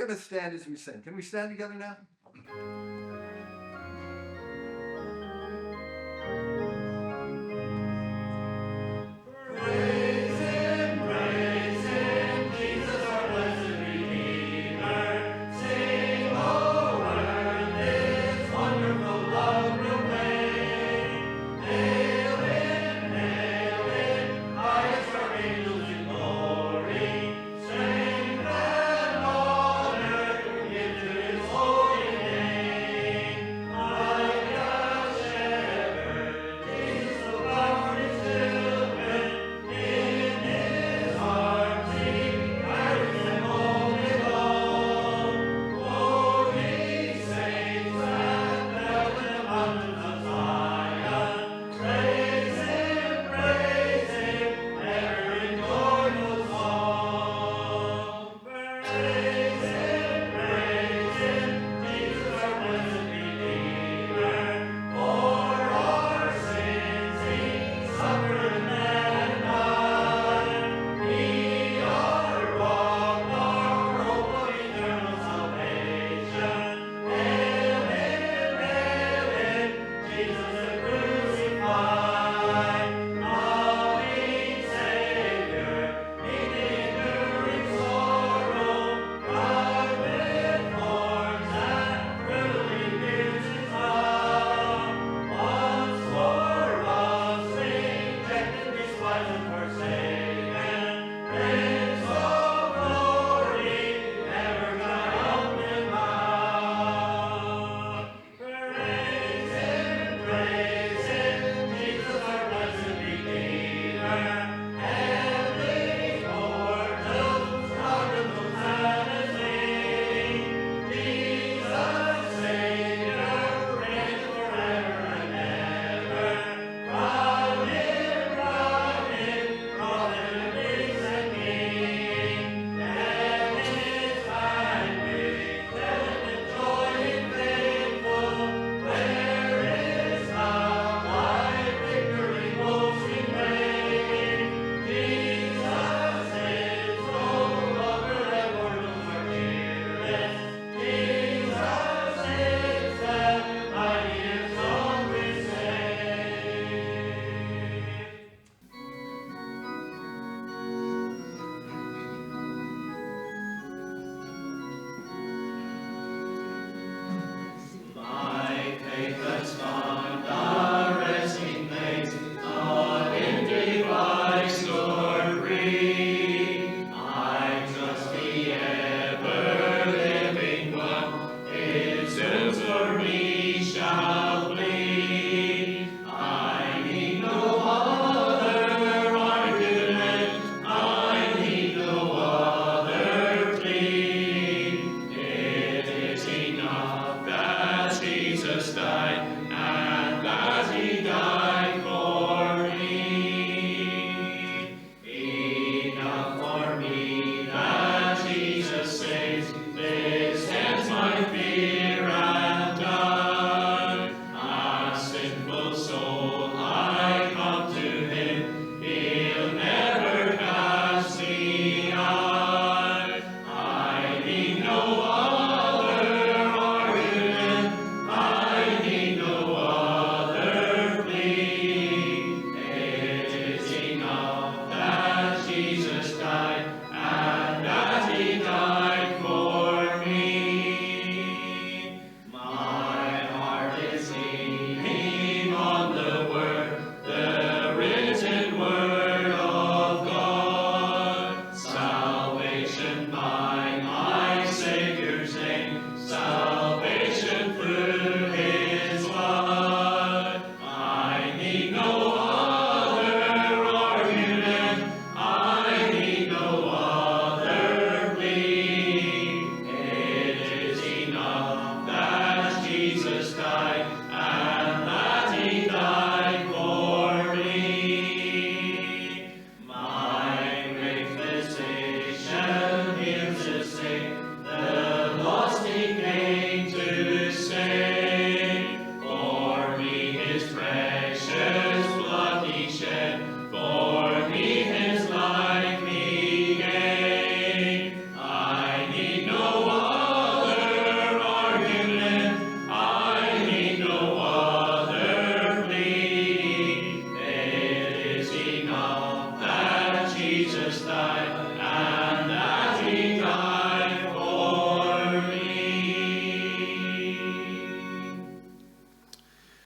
going to stand as we sing. Can we stand together now?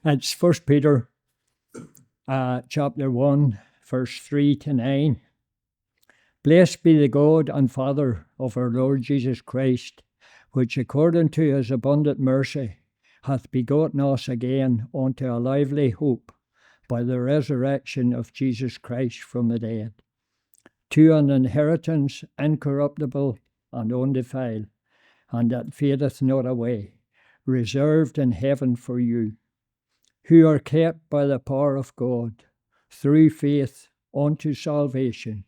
It's 1 Peter chapter 1, verse 3 to 9. Blessed be the God and Father of our Lord Jesus Christ, which according to his abundant mercy hath begotten us again unto a lively hope by the resurrection of Jesus Christ from the dead, to an inheritance incorruptible and undefiled, and that fadeth not away, reserved in heaven for you, who are kept by the power of God, through faith unto salvation,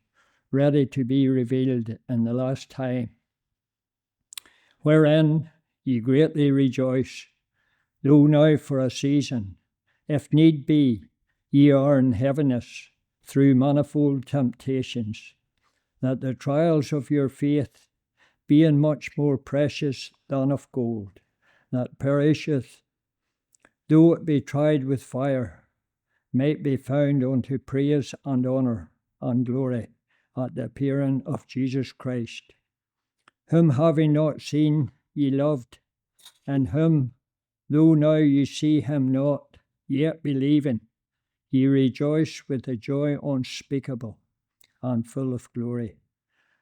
ready to be revealed in the last time, wherein ye greatly rejoice, though now for a season, if need be, ye are in heaviness through manifold temptations, that the trials of your faith, being much more precious than of gold, that perisheth, though it be tried with fire, might be found unto praise and honour and glory at the appearing of Jesus Christ, whom having not seen ye loved, and whom, though now ye see him not, yet believing, ye rejoice with a joy unspeakable and full of glory,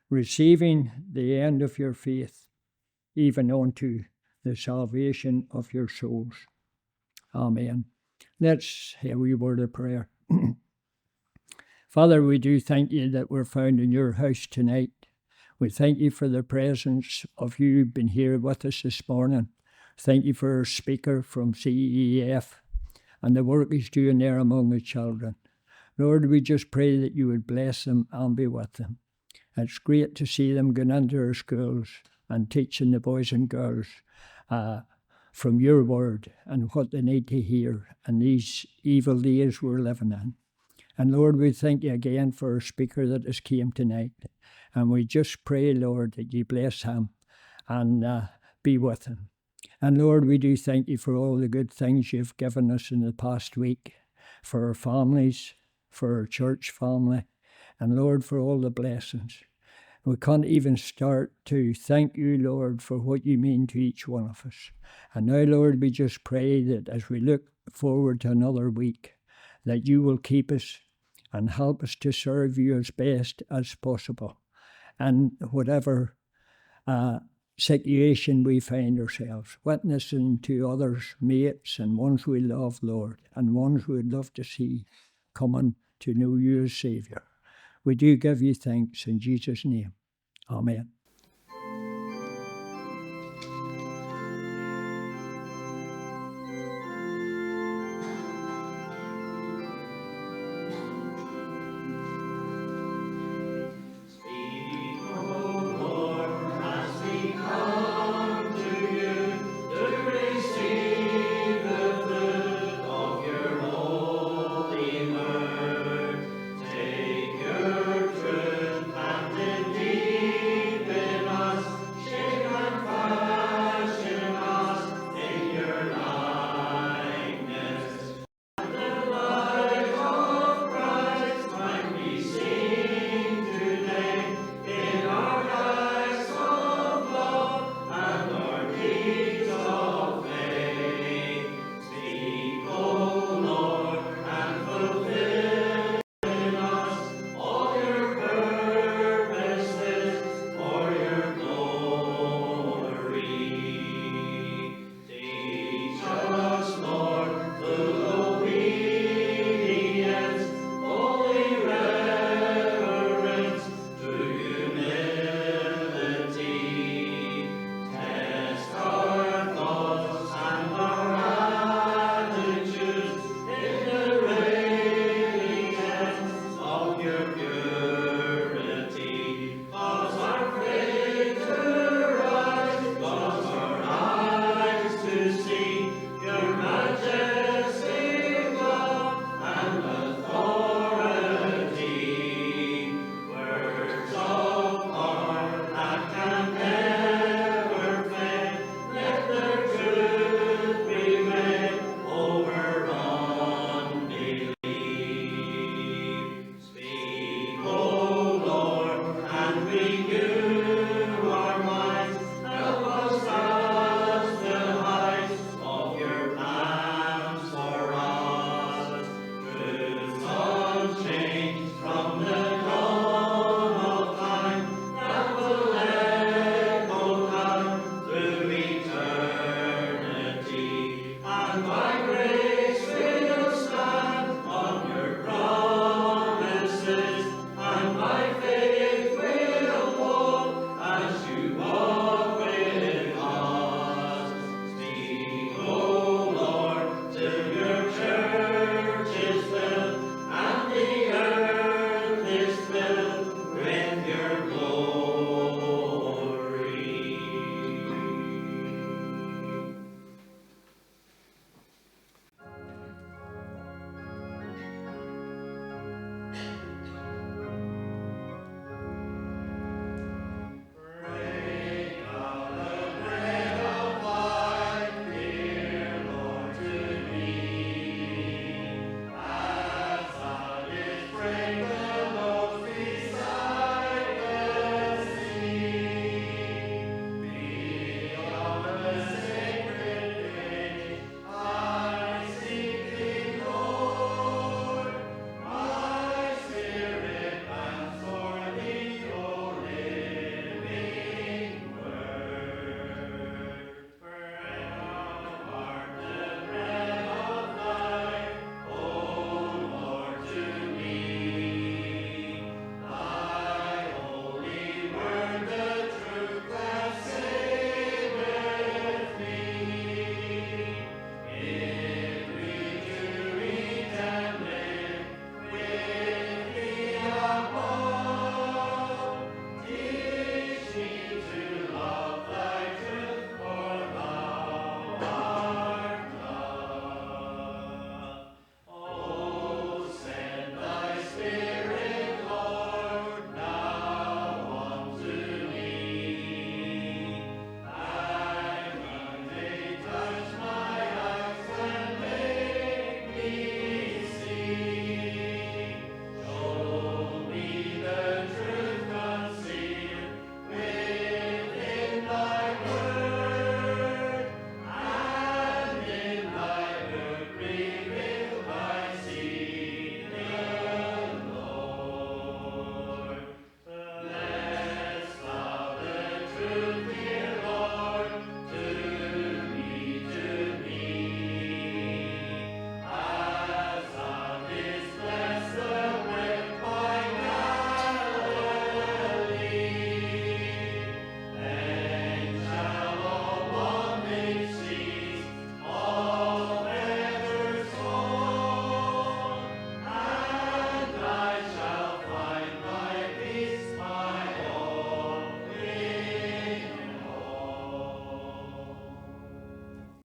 receiving the end of your faith, even unto the salvation of your souls. Amen. Let's hear a wee word of prayer. Father, we do thank you that we're found in your house tonight. We thank you for the presence of you being here with us this morning. Thank you for our speaker from CEF and the work he's doing there among the children. Lord, we just pray that you would bless them and be with them. It's great to see them going into our schools and teaching the boys and girls from your word and what they need to hear in these evil days we're living in. And Lord, we thank you again for our speaker that has came tonight. And we just pray, Lord, that you bless him and be with him. And Lord, we do thank you for all the good things you've given us in the past week, for our families, for our church family, and Lord, for all the blessings. We can't even start to thank you, Lord, for what you mean to each one of us. And now, Lord, we just pray that as we look forward to another week, that you will keep us and help us to serve you as best as possible. And whatever situation we find ourselves, witnessing to others, mates, and ones we love, Lord, and ones we'd love to see coming to know you as Saviour. We do give you thanks in Jesus' name. Amen.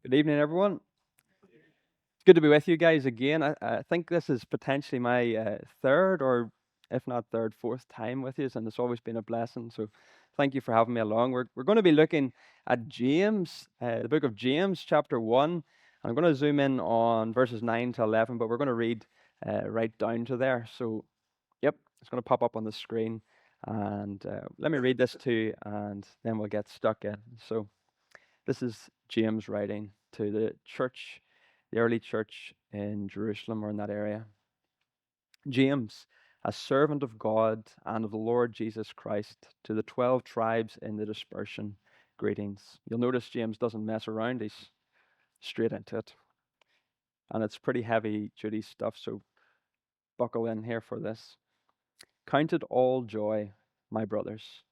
Good evening, everyone. It's good to be with you guys again. I think this is potentially my third, or if not third, fourth time with you, and it's always been a blessing. So thank you for having me along. We're going to be looking at James, the book of James, chapter 1. I'm going to zoom in on verses 9 to 11, but we're going to read right down to there. So, yep, it's going to pop up on the screen. And let me read this to you, and then we'll get stuck in. So, this is James writing to the church, the early church in Jerusalem or in that area. James, a servant of God and of the Lord Jesus Christ, to the 12 tribes in the dispersion, greetings. You'll notice James doesn't mess around, he's straight into it. And it's pretty heavy duty stuff, so buckle in here for this. Count it all joy, my brothers,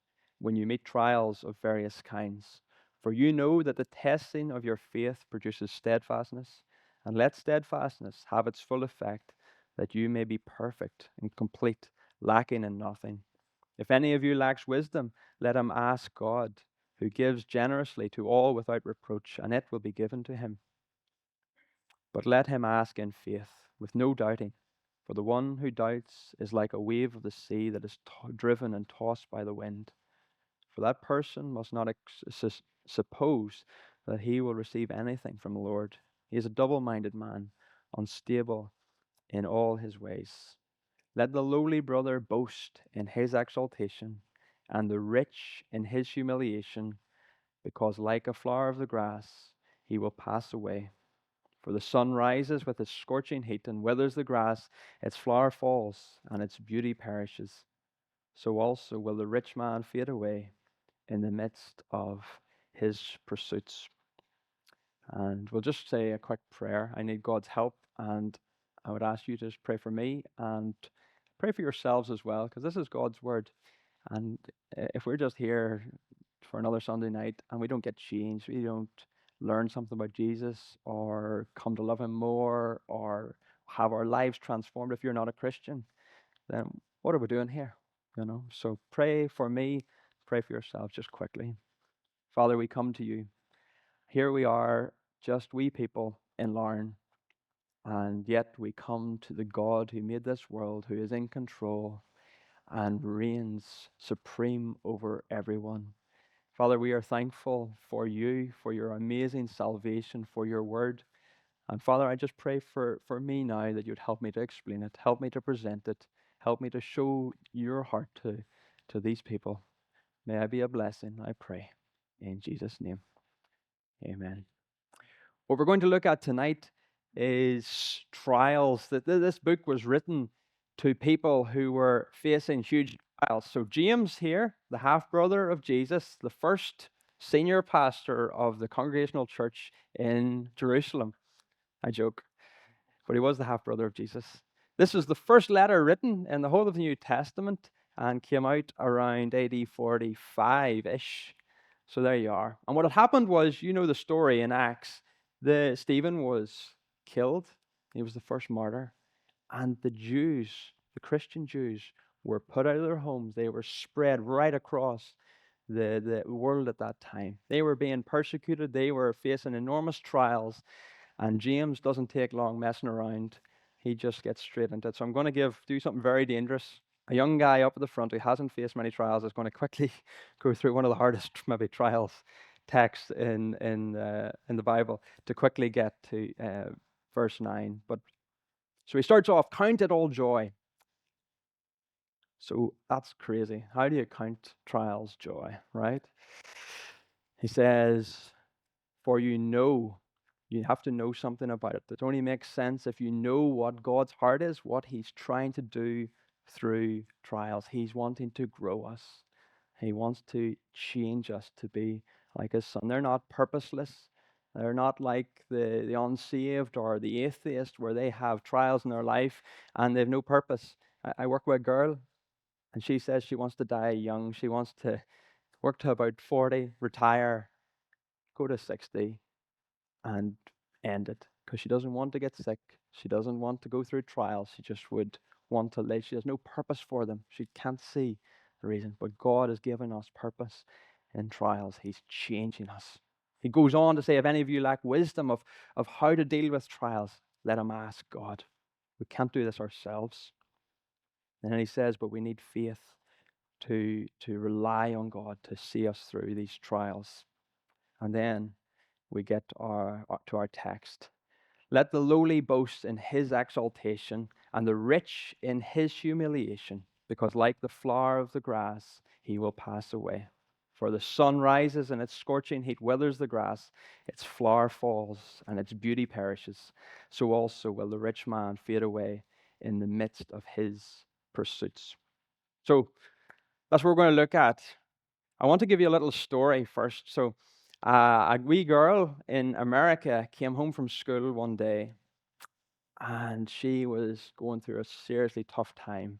when you meet trials of various kinds. For you know that the testing of your faith produces steadfastness, and let steadfastness have its full effect, that you may be perfect and complete, lacking in nothing. If any of you lacks wisdom, let him ask God, who gives generously to all without reproach, and it will be given to him. But let him ask in faith, with no doubting. For the one who doubts is like a wave of the sea that is driven and tossed by the wind. For that person must not suppose that he will receive anything from the Lord. He is a double-minded man, unstable in all his ways. Let the lowly brother boast in his exaltation, and the rich in his humiliation, because like a flower of the grass, he will pass away. For the sun rises with its scorching heat and withers the grass, its flower falls, and its beauty perishes. So also will the rich man fade away in the midst of his pursuits. And we'll just say a quick prayer. I need God's help, and I would ask you to just pray for me and pray for yourselves as well, because this is God's word. And if we're just here for another Sunday night and we don't get changed, we don't learn something about Jesus or come to love him more or have our lives transformed, if you're not a Christian, then what are we doing here? So pray for me, pray for yourself just quickly. Father, we come to you. Here we are, just wee people in Larne, and yet we come to the God who made this world, who is in control and reigns supreme over everyone. Father, we are thankful for you, for your amazing salvation, for your word. And Father, I just pray for me now that you'd help me to explain it, help me to present it, help me to show your heart to these people. May I be a blessing, I pray. In Jesus' name, amen. What we're going to look at tonight is trials. This book was written to people who were facing huge trials. So James here, the half-brother of Jesus, the first senior pastor of the Congregational Church in Jerusalem. I joke, but he was the half-brother of Jesus. This was the first letter written in the whole of the New Testament and came out around AD 45-ish. So there you are. And what had happened was, you know the story in Acts. Stephen was killed. He was the first martyr. And the Jews, the Christian Jews, were put out of their homes. They were spread right across the world at that time. They were being persecuted. They were facing enormous trials. And James doesn't take long messing around. He just gets straight into it. So I'm going to do something very dangerous. A young guy up at the front who hasn't faced many trials is going to quickly go through one of the hardest, maybe, trials texts in the Bible to quickly get to verse 9. So he starts off, count it all joy. So that's crazy. How do you count trials joy, right? He says, for you have to know something about it. It only makes sense if you know what God's heart is, what he's trying to do through trials. He's wanting to grow us. He wants to change us to be like his son. They're not purposeless. They're not like the unsaved or the atheist, where they have trials in their life and they have no purpose. I work with a girl, and she says she wants to die young. She wants to work to about 40, retire, go to 60, and end it, because she doesn't want to get sick. She doesn't want to go through trials. She just would want to live. She has no purpose for them. She can't see the reason. But God has given us purpose in trials. He's changing us. He goes on to say, if any of you lack wisdom of how to deal with trials, let him ask God. We can't do this ourselves. And then he says, but we need faith to rely on God to see us through these trials. And then we get to our text. Let the lowly boast in his exaltation, and the rich in his humiliation, because like the flower of the grass, he will pass away. For the sun rises and its scorching heat withers the grass, its flower falls and its beauty perishes. So also will the rich man fade away in the midst of his pursuits. So that's what we're going to look at. I want to give you a little story first. So a wee girl in America came home from school one day, and she was going through a seriously tough time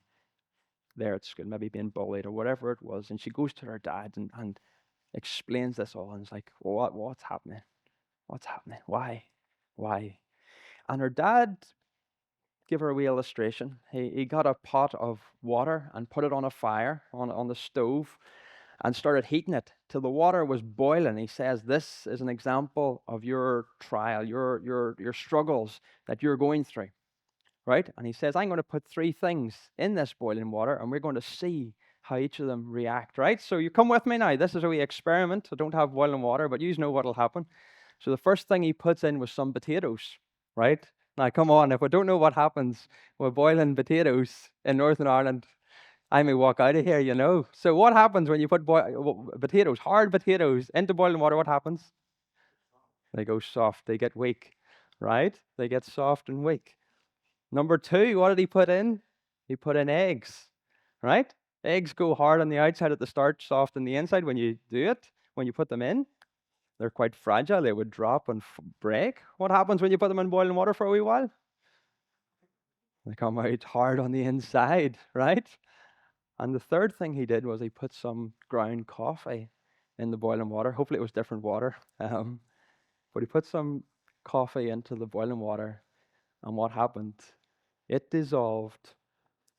there at school, maybe being bullied or whatever it was. And she goes to her dad and explains this all, and it's like, well, what's happening? What's happening? Why? Why? And her dad gave her a wee illustration. He got a pot of water and put it on a fire on the stove and started heating it till the water was boiling. He says, this is an example of your trial, your struggles that you're going through, right? And he says, I'm going to put 3 things in this boiling water, and we're going to see how each of them react, right? So you come with me now. This is a wee experiment. I don't have boiling water, but you know what'll happen. So the first thing he puts in was some potatoes, right? Now, come on, if we don't know what happens with boiling potatoes in Northern Ireland, I may walk out of here, you know. So what happens when you put potatoes, hard potatoes, into boiling water? What happens? They go soft. They get weak, right? They get soft and weak. Number 2, what did he put in? He put in eggs, right? Eggs go hard on the outside at the start, soft on the inside when you do it, when you put them in. They're quite fragile. They would drop and break. What happens when you put them in boiling water for a wee while? They come out hard on the inside, right? And the third thing he did was he put some ground coffee in the boiling water. Hopefully it was different water. But he put some coffee into the boiling water. And what happened? It dissolved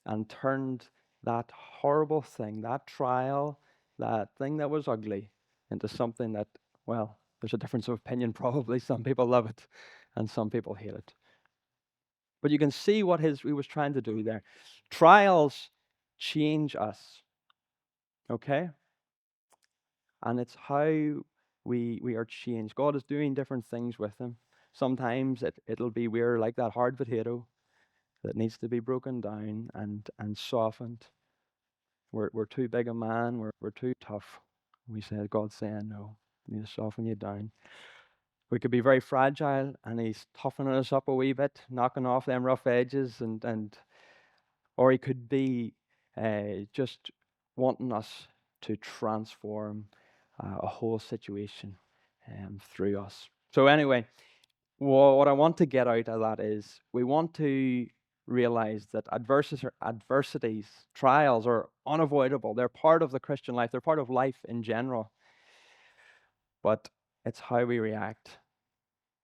and turned that horrible thing, that trial, that thing that was ugly, into something that, well, there's a difference of opinion probably. Some people love it and some people hate it. But you can see what he was trying to do there. Trials change us, okay? And it's how we are changed. God is doing different things with them. Sometimes it'll be we're like that hard potato that needs to be broken down and softened. We're too big a man. We're too tough. We said, God's saying, no, I need to soften you down. We could be very fragile, and he's toughening us up a wee bit, knocking off them rough edges, or he could be just wanting us to transform a whole situation through us. So anyway, what I want to get out of that is we want to realize that adversities, trials are unavoidable. They're part of the Christian life. They're part of life in general. But it's how we react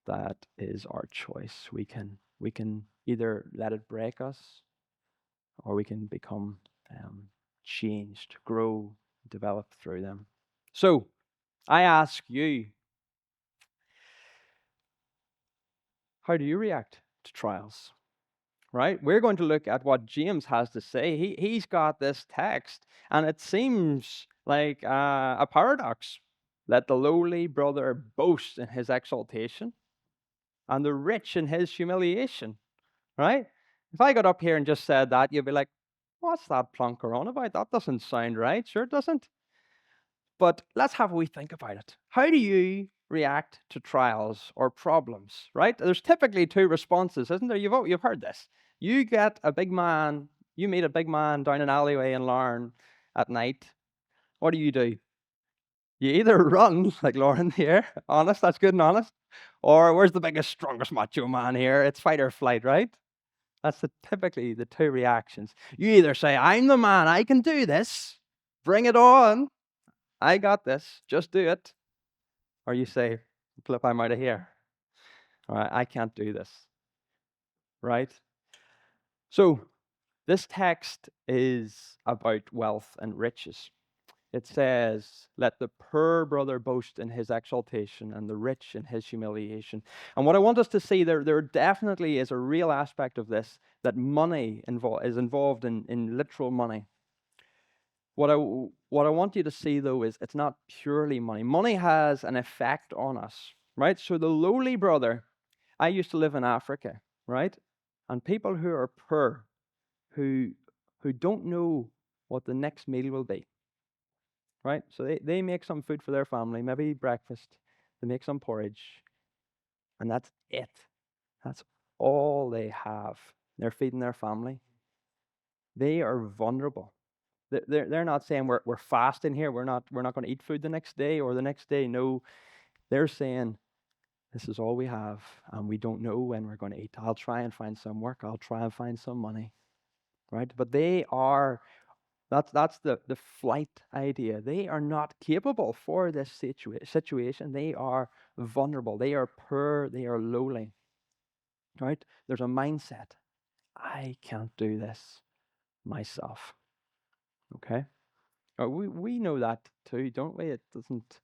that is our choice. We can either let it break us, or we can become changed, grow, develop through them. So I ask you, how do you react to trials? Right? We're going to look at what James has to say. He's got this text, and it seems like a paradox. Let the lowly brother boast in his exaltation, and the rich in his humiliation. Right? If I got up here and just said that, you'd be like, what's that plonker on about? That doesn't sound right. Sure it doesn't. But let's have a wee think about it. How do you react to trials or problems, right? There's typically 2 responses, isn't there? You've heard this. You get a big man, you meet a big man down an alleyway in Larne at night. What do? You either run, like Lauren here, honest, that's good and honest, or where's the biggest, strongest macho man here? It's fight or flight, right? That's typically the 2 reactions. You either say, I'm the man, I can do this, bring it on, I got this, just do it. Or you say, flip, I'm out of here. All right, I can't do this. Right? So, this text is about wealth and riches. It says, let the poor brother boast in his exaltation and the rich in his humiliation. And what I want us to see, there definitely is a real aspect of this, that money is involved in literal money. What I want you to see, though, is it's not purely money. Money has an effect on us, right? So the lowly brother, I used to live in Africa, right? And people who are poor, who don't know what the next meal will be, right? So they make some food for their family, maybe breakfast. They make some porridge, and that's it. That's all they have. They're feeding their family. They are vulnerable. They're not saying we're fasting here. We're not going to eat food the next day or the next day. No, they're saying this is all we have, and we don't know when we're going to eat. I'll try and find some work. I'll try and find some money, right? But they are. That's the flight idea. They are not capable for this situation. They are vulnerable. They are poor. They are lowly, right? There's a mindset. I can't do this myself. Okay. We know that too, don't we? It doesn't.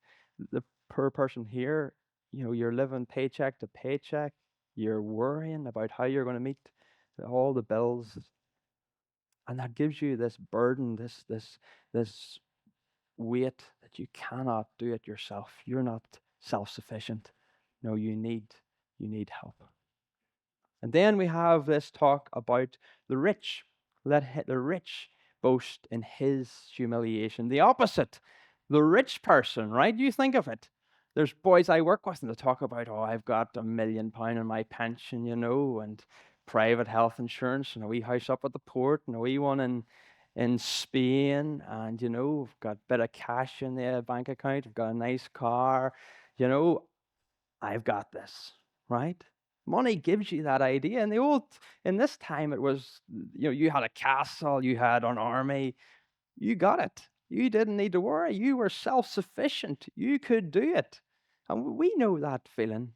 The poor person here, you're living paycheck to paycheck. You're worrying about how you're going to meet all the bills, and that gives you this burden, this weight that you cannot do it yourself. You're not self-sufficient. No, you need help. And then we have this talk about the rich. Let the rich boast in his humiliation. The opposite, the rich person, right? You think of it. There's boys I work with and they talk about, oh, I've got £1 million in my pension, and private health insurance, and a wee house up at the port, and a wee one in Spain, and we've got a bit of cash in the bank account, I've got a nice car, I've got this, right? Money gives you that idea. In this time, it was, you had a castle, you had an army, you got it. You didn't need to worry. You were self-sufficient. You could do it. And we know that feeling.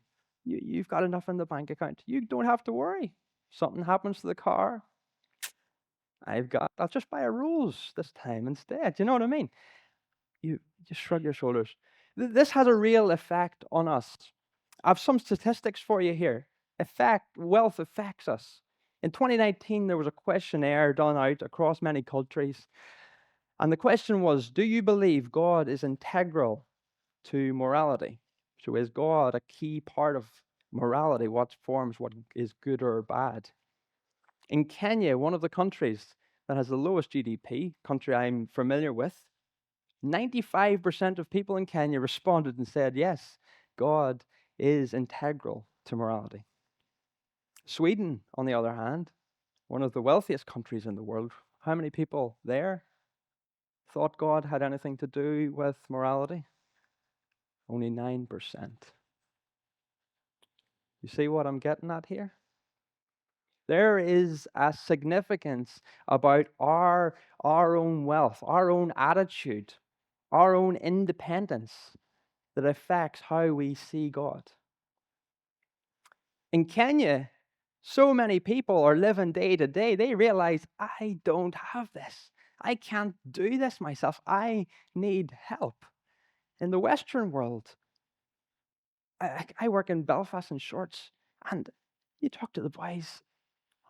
You've got enough in the bank account. You don't have to worry. Something happens to the car, I'll just buy a rose this time instead. You know what I mean? You just shrug your shoulders. This has a real effect on us. I have some statistics for you here. Wealth affects us. In 2019, there was a questionnaire done out across many countries. And the question was, do you believe God is integral to morality? So is God a key part of morality? What forms what is good or bad? In Kenya, one of the countries that has the lowest GDP, country I'm familiar with, 95% of people in Kenya responded and said, yes, God is integral to morality. Sweden, on the other hand, one of the wealthiest countries in the world, how many people there thought God had anything to do with morality? Only 9%. You see what I'm getting at here? There is a significance about our own wealth, our own attitude, our own independence that affects how we see God. In Kenya, so many people are living day to day. They realize, I don't have this. I can't do this myself. I need help. In the Western world, I work in Belfast in shorts, and you talk to the boys.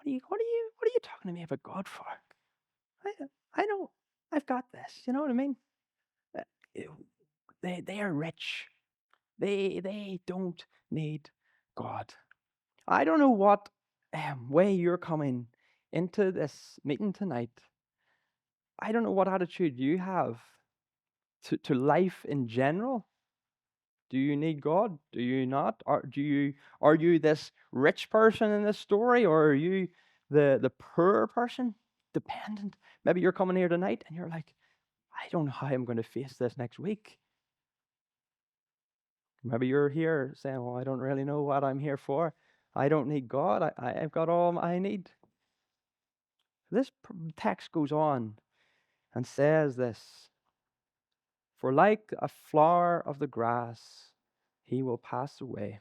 What are you talking to me about God for? I know I've got this. You know what I mean? They are rich. They don't need God. I don't know what way you're coming into this meeting tonight. I don't know what attitude you have to life in general. Do you need God? Do you not? Are you this rich person in this story, or are you the poor person, dependent? Maybe you're coming here tonight and you're like, I don't know how I'm going to face this next week. Maybe you're here saying, well, I don't really know what I'm here for. I don't need God. I've got all I need. This text goes on and says this: for like a flower of the grass, he will pass away.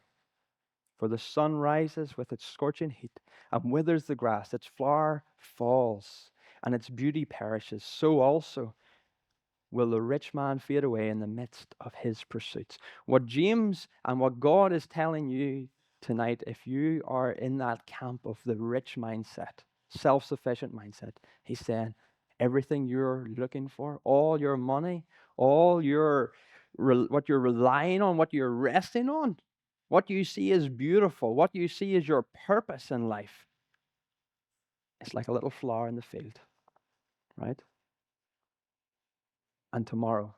For the sun rises with its scorching heat and withers the grass, its flower falls, and its beauty perishes. So also will the rich man fade away in the midst of his pursuits. What James and what God is telling you tonight, if you are in that camp of the rich mindset, self-sufficient mindset, he's saying everything you're looking for, all your money, all your what you're relying on, what you're resting on, what you see as beautiful, what you see as your purpose in life, it's like a little flower in the field, right? And tomorrow,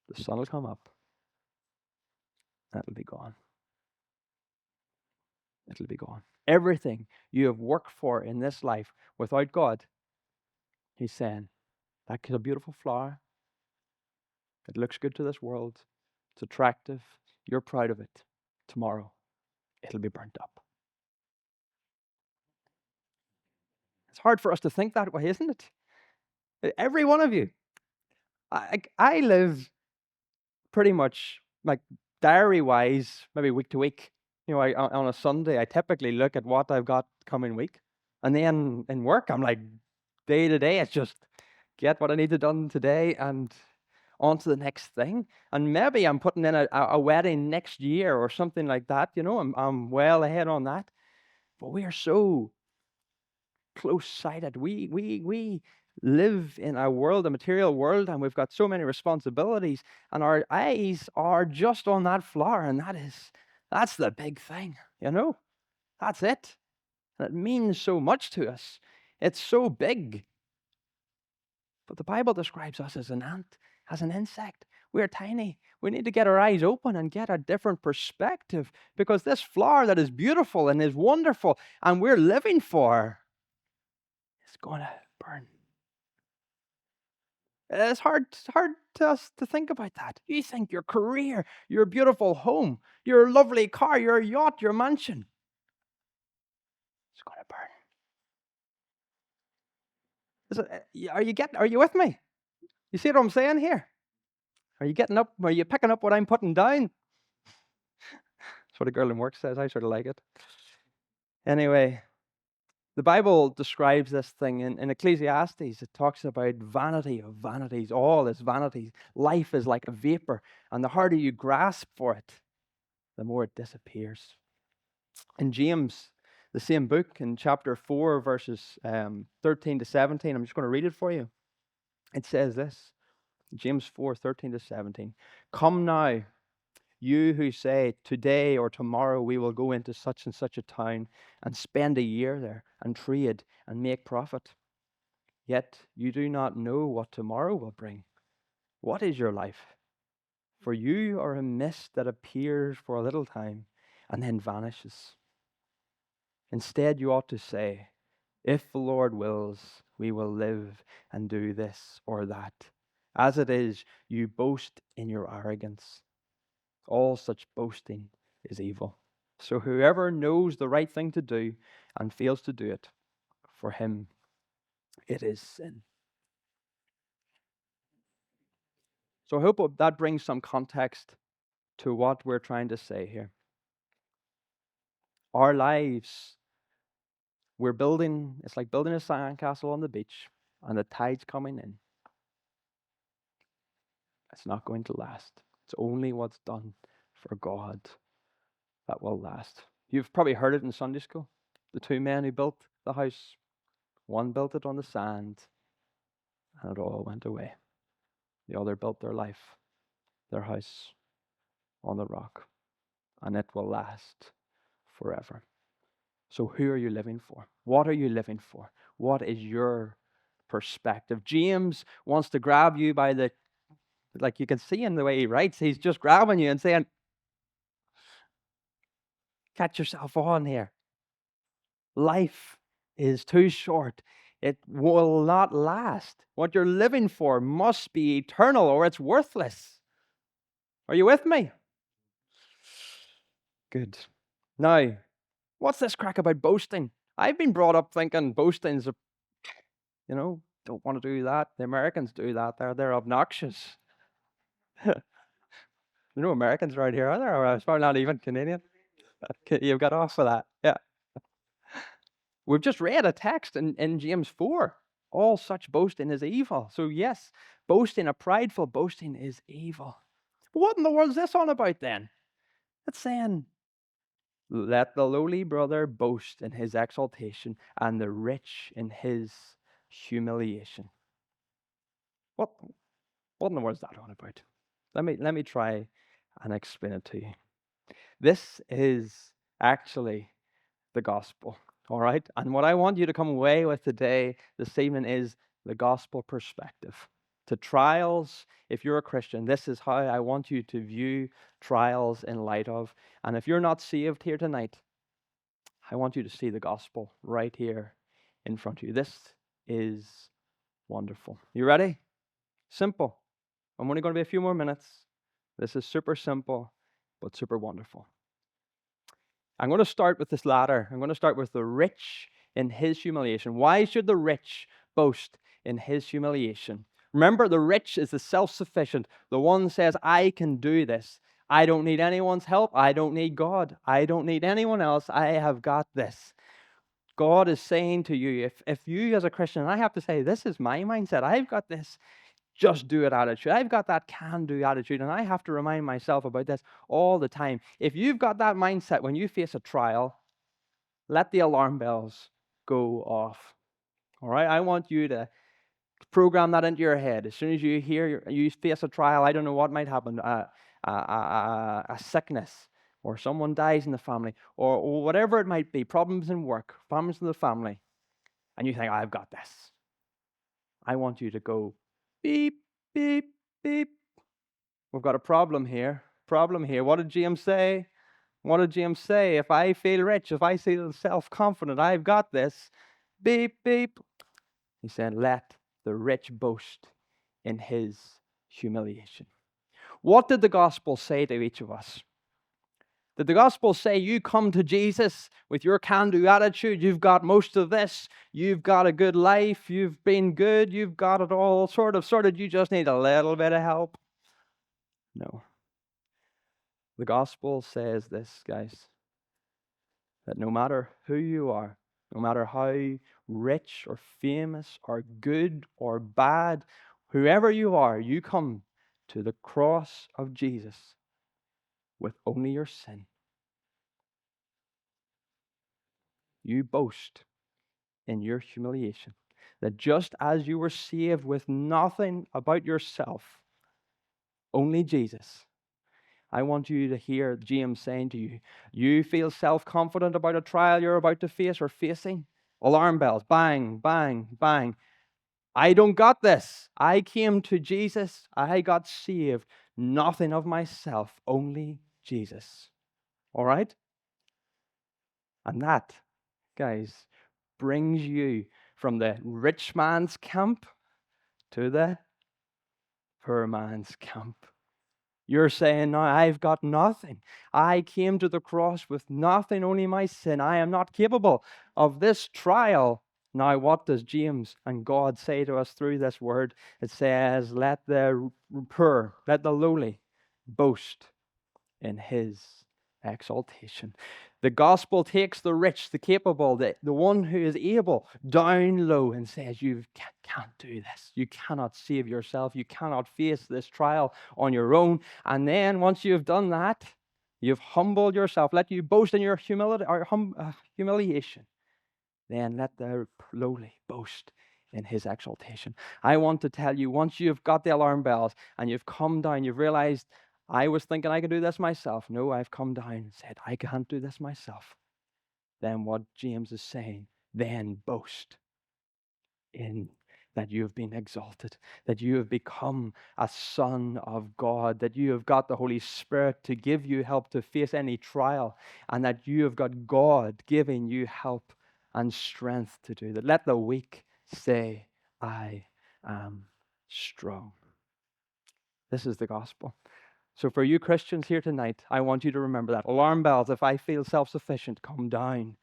the sun will come up, and it'll be gone. It'll be gone. Everything you have worked for in this life without God, he's saying, that's a beautiful flower. It looks good to this world. It's attractive. You're proud of it. Tomorrow, it'll be burnt up. It's hard for us to think that way, isn't it? Every one of you. I live pretty much like diary-wise, maybe week to week. On a Sunday, I typically look at what I've got coming week. And then in work, I'm like, day to day, it's just get what I need to done today and on to the next thing. And maybe I'm putting in a wedding next year or something like that. I'm well ahead on that. But we are so close-sighted. We live in a world, a material world, and we've got so many responsibilities, and our eyes are just on that flower, and that's the big thing, That's it. And it means so much to us. It's so big. But the Bible describes us as an ant, as an insect. We're tiny. We need to get our eyes open and get a different perspective, because this flower that is beautiful and is wonderful and we're living for is going to burn. It's hard to us to think about that. You think your career, your beautiful home, your lovely car, your yacht, your mansion, it's going to burn. Are you with me? You see what I'm saying here? Are you getting up? Are you picking up what I'm putting down? That's what a girl in work says. I sort of like it. Anyway, the Bible describes this thing in Ecclesiastes. It talks about vanity of vanities. All is vanity. Life is like a vapor, and the harder you grasp for it, the more it disappears. In James, the same book, in chapter 4, verses 13 to 17, I'm just going to read it for you. It says this, James 4, 13 to 17. Come now, you who say, today or tomorrow we will go into such and such a town and spend a year there and trade and make profit. Yet you do not know what tomorrow will bring. What is your life? For you are a mist that appears for a little time and then vanishes. Instead, you ought to say, if the Lord wills, we will live and do this or that. As it is, you boast in your arrogance. All such boasting is evil. So whoever knows the right thing to do and fails to do it, for him it is sin. So I hope that brings some context to what we're trying to say here. Our lives, it's like building a sandcastle on the beach, and the tide's coming in. It's not going to last. It's only what's done for God that will last. You've probably heard it in Sunday school. The two men who built the house, one built it on the sand, and it all went away. The other built their life, their house, on the rock, and it will last forever. So who are you living for? What are you living for? What is your perspective? James wants to grab you by the, like you can see in the way he writes, he's just grabbing you and saying, catch yourself on here. Life is too short. It will not last. What you're living for must be eternal or it's worthless. Are you with me? Good. Now, what's this crack about boasting? I've been brought up thinking boasting's don't want to do that. The Americans do that. They're obnoxious. Americans right here, are there? Or it's probably not even Canadian. You've got off for that. Yeah. We've just read a text in James 4. All such boasting is evil. So yes, boasting, a prideful boasting is evil. What in the world is this on about then? It's saying, let the lowly brother boast in his exaltation and the rich in his humiliation. What in the world is that on about? Let me try and explain it to you. This is actually the gospel, all right? And what I want you to come away with today, this evening, is the gospel perspective. To trials, if you're a Christian, this is how I want you to view trials in light of. And if you're not saved here tonight, I want you to see the gospel right here in front of you. This is wonderful. You ready? Simple. I'm only going to be a few more minutes. This is super simple, but super wonderful. I'm going to start with this ladder. I'm going to start with the rich in his humiliation. Why should the rich boast in his humiliation? Remember, the rich is the self-sufficient. The one says, I can do this. I don't need anyone's help. I don't need God. I don't need anyone else. I have got this. God is saying to you, if you as a Christian, and I have to say, this is my mindset. I've got this just do it attitude. I've got that can do attitude, and I have to remind myself about this all the time. If you've got that mindset when you face a trial, let the alarm bells go off. All right? I want you to program that into your head. As soon as you hear you face a trial, I don't know what might happen, a sickness, or someone dies in the family, or whatever it might be, problems in work, problems in the family, and you think, I've got this. I want you to go, beep, beep, beep. We've got a problem here. What did James say? What did James say? If I feel rich, if I feel self-confident, I've got this. Beep, beep. He said, let the rich boast in his humiliation. What did the gospel say to each of us? Did the gospel say you come to Jesus with your can-do attitude, you've got most of this, you've got a good life, you've been good, you've got it all sorted, you just need a little bit of help? No. The gospel says this, guys, that no matter who you are, no matter how rich or famous or good or bad, whoever you are, you come to the cross of Jesus with only your sin. You boast in your humiliation. That just as you were saved with nothing about yourself, only Jesus, I want you to hear James saying to you, you feel self-confident about a trial you're about to face or facing? Alarm bells, bang, bang, bang. I don't got this. I came to Jesus. I got saved. Nothing of myself, only Jesus. All right? And that, guys, brings you from the rich man's camp to the poor man's camp. You're saying, now I've got nothing. I came to the cross with nothing, only my sin. I am not capable of this trial. Now, what does James and God say to us through this word? It says, let the poor, let the lowly boast in his exaltation. The gospel takes the rich, the capable, the one who is able, down low and says, you can't do this. You cannot save yourself. You cannot face this trial on your own. And then once you've done that, you've humbled yourself. Let you boast in your humility or humiliation. Then let the lowly boast in his exaltation. I want to tell you, once you've got the alarm bells and you've come down, you've realized, I was thinking I could do this myself. No, I've come down and said, I can't do this myself. Then what James is saying, then boast in that you have been exalted, that you have become a son of God, that you have got the Holy Spirit to give you help to face any trial, and that you have got God giving you help and strength to do that. Let the weak say, I am strong. This is the gospel. So for you Christians here tonight, I want you to remember that. Alarm bells, if I feel self-sufficient, come down.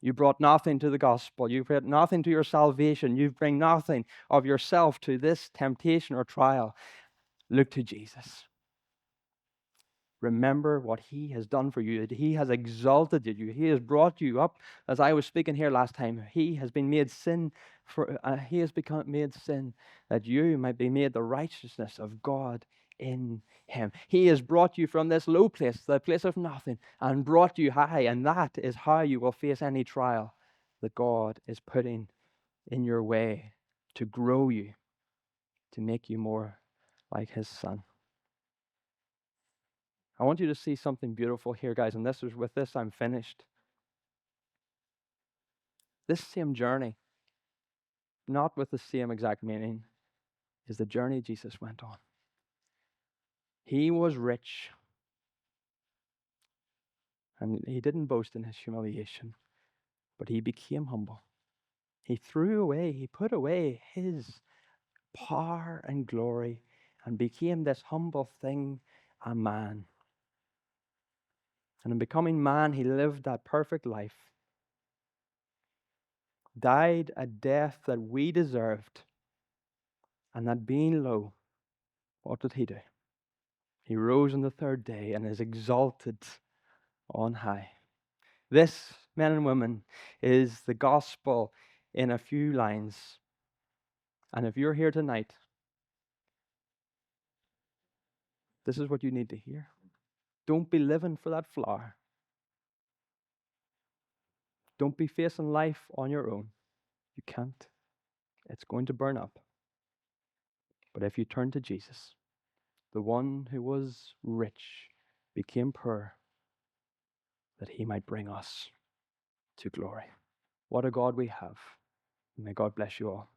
You brought nothing to the gospel. You brought nothing to your salvation. You bring nothing of yourself to this temptation or trial. Look to Jesus. Remember what he has done for you. That he has exalted you. He has brought you up. As I was speaking here last time, he has been made sin he has become made sin that you might be made the righteousness of God in him. He has brought you from this low place, the place of nothing, and brought you high. And that is how you will face any trial that God is putting in your way to grow you, to make you more like his son. I want you to see something beautiful here, guys, and with this I'm finished. This same journey, not with the same exact meaning, is the journey Jesus went on. He was rich, and he didn't boast in his humiliation, but he became humble. He put away his power and glory, and became this humble thing, a man. And in becoming man, he lived that perfect life, died a death that we deserved, and that being low, what did he do? He rose on the third day and is exalted on high. This, men and women, is the gospel in a few lines. And if you're here tonight, this is what you need to hear. Don't be living for that flower. Don't be facing life on your own. You can't. It's going to burn up. But if you turn to Jesus, the one who was rich became poor, that he might bring us to glory. What a God we have. May God bless you all.